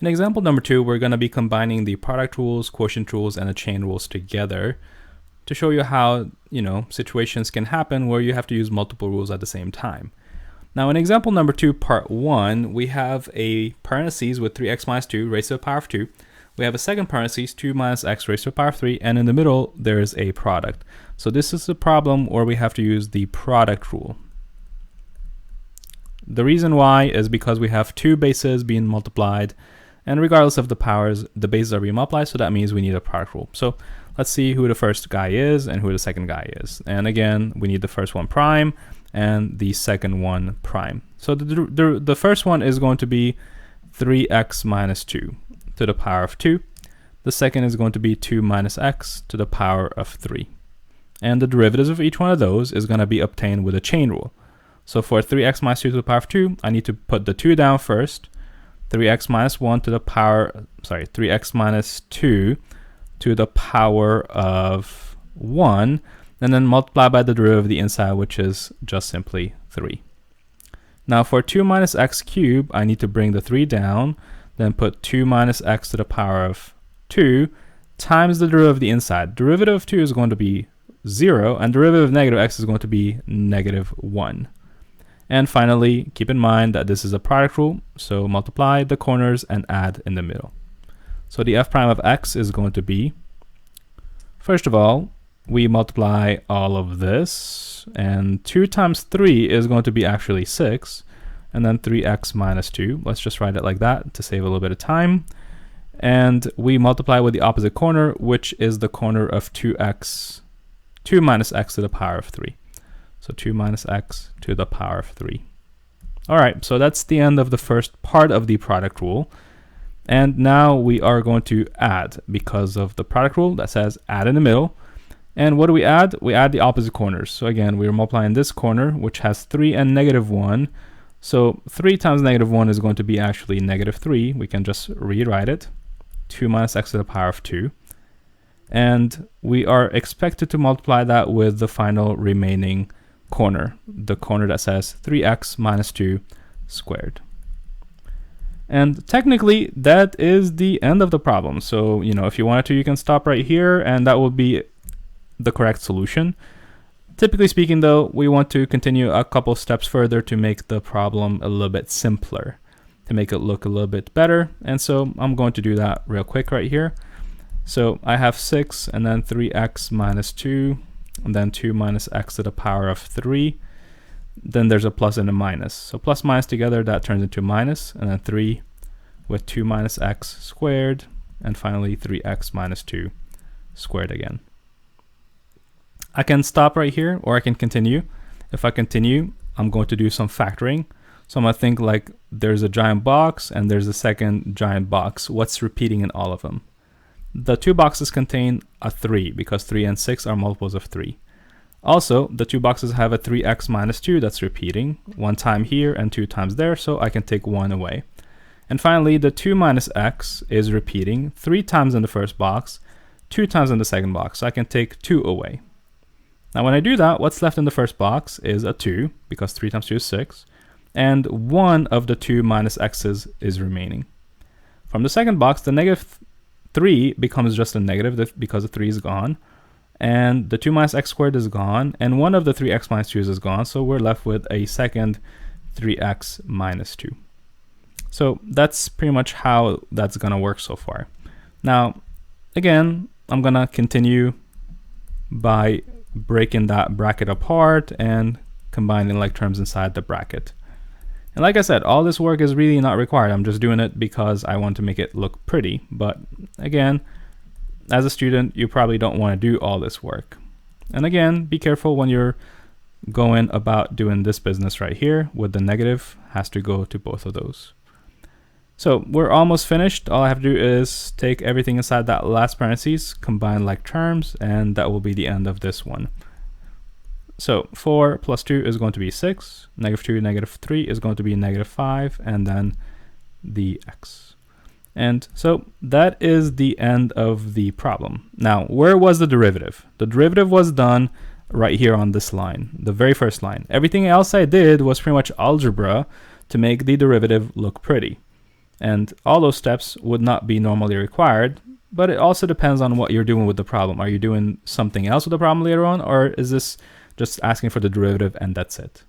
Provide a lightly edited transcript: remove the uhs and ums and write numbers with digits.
In example number 2, we're going to be combining the product rules, quotient rules, and the chain rules together to show you how, situations can happen where you have to use multiple rules at the same time. Now, in example number 2, part 1, we have a parentheses with 3x minus 2 raised to the power of 2. We have a second parentheses, 2 minus x raised to the power of 3, and in the middle, there is a product. So this is a problem where we have to use the product rule. The reason why is because we have two bases being multiplied, and regardless of the powers, the bases are being multiplied, so that means we need a product rule. So let's see who the first guy is and who the second guy is. And again, we need the first one prime and the second one prime. So the first one is going to be 3x minus 2 to the power of 2. The second is going to be 2 minus x to the power of 3. And the derivatives of each one of those is going to be obtained with a chain rule. So for 3x minus 2 to the power of 2, I need to put the 2 down first. 3x minus 1 to the power, 3x minus 2 to the power of 1, and then multiply by the derivative of the inside, which is just simply 3. Now for 2 minus x cubed, I need to bring the 3 down, then put 2 minus x to the power of 2 times the derivative of the inside. Derivative of 2 is going to be 0, and derivative of negative x is going to be negative 1. And finally, keep in mind that this is a product rule, so multiply the corners and add in the middle. So the f prime of x is going to be, first of all, we multiply all of this, and 2 times 3 is going to be actually 6, and then 3x minus 2. Let's just write it like that to save a little bit of time. And we multiply with the opposite corner, which is the corner of 2 minus x to the power of 3. So 2 minus x to the power of 3. All right, so that's the end of the first part of the product rule. And now we are going to add because of the product rule that says add in the middle. And what do we add? We add the opposite corners. So again, we're multiplying this corner, which has 3 and negative 1. So 3 times negative 1 is going to be actually negative 3. We can just rewrite it. 2 minus x to the power of 2. And we are expected to multiply that with the final remaining corner, the corner that says 3x minus 2 squared. And technically, that is the end of the problem. So, if you wanted to, you can stop right here, and that will be the correct solution. Typically speaking, though, we want to continue a couple steps further to make the problem a little bit simpler, to make it look a little bit better. And so I'm going to do that real quick right here. So I have 6 and then 3x minus 2, and then 2 minus x to the power of 3. Then there's a plus and a minus. So plus minus together, that turns into minus, and then 3 with 2 minus x squared, and finally 3x minus 2 squared again. I can stop right here, or I can continue. If I continue, I'm going to do some factoring. So I'm going to think like there's a giant box and there's a second giant box. What's repeating in all of them? The two boxes contain a 3 because 3 and 6 are multiples of 3. Also, the two boxes have a 3x minus 2 that's repeating, 1 time here and 2 times there, so I can take 1 away. And finally, the 2 minus x is repeating 3 times in the first box, 2 times in the second box, so I can take 2 away. Now when I do that, what's left in the first box is a 2, because 3 times 2 is 6, and 1 of the 2 minus x's is remaining. From the second box, the negative 3 becomes just a negative because the 3 is gone, and the 2 minus x squared is gone, and 1 of the 3x minus 2's is gone, so we're left with a second 3x minus 2. So that's pretty much how that's going to work so far. Now, again, I'm going to continue by breaking that bracket apart and combining like terms inside the bracket. And like I said, all this work is really not required. I'm just doing it because I want to make it look pretty. But again, as a student, you probably don't want to do all this work. And again, be careful when you're going about doing this business right here with the negative has to go to both of those. So we're almost finished. All I have to do is take everything inside that last parentheses, combine like terms, and that will be the end of this one. So 4 plus 2 is going to be 6, negative 2, negative 3 is going to be negative 5, and then the x. And so that is the end of the problem. Now, where was the derivative? The derivative was done right here on this line, the very first line. Everything else I did was pretty much algebra to make the derivative look pretty. And all those steps would not be normally required, but it also depends on what you're doing with the problem. Are you doing something else with the problem later on, or is this just asking for the derivative and that's it?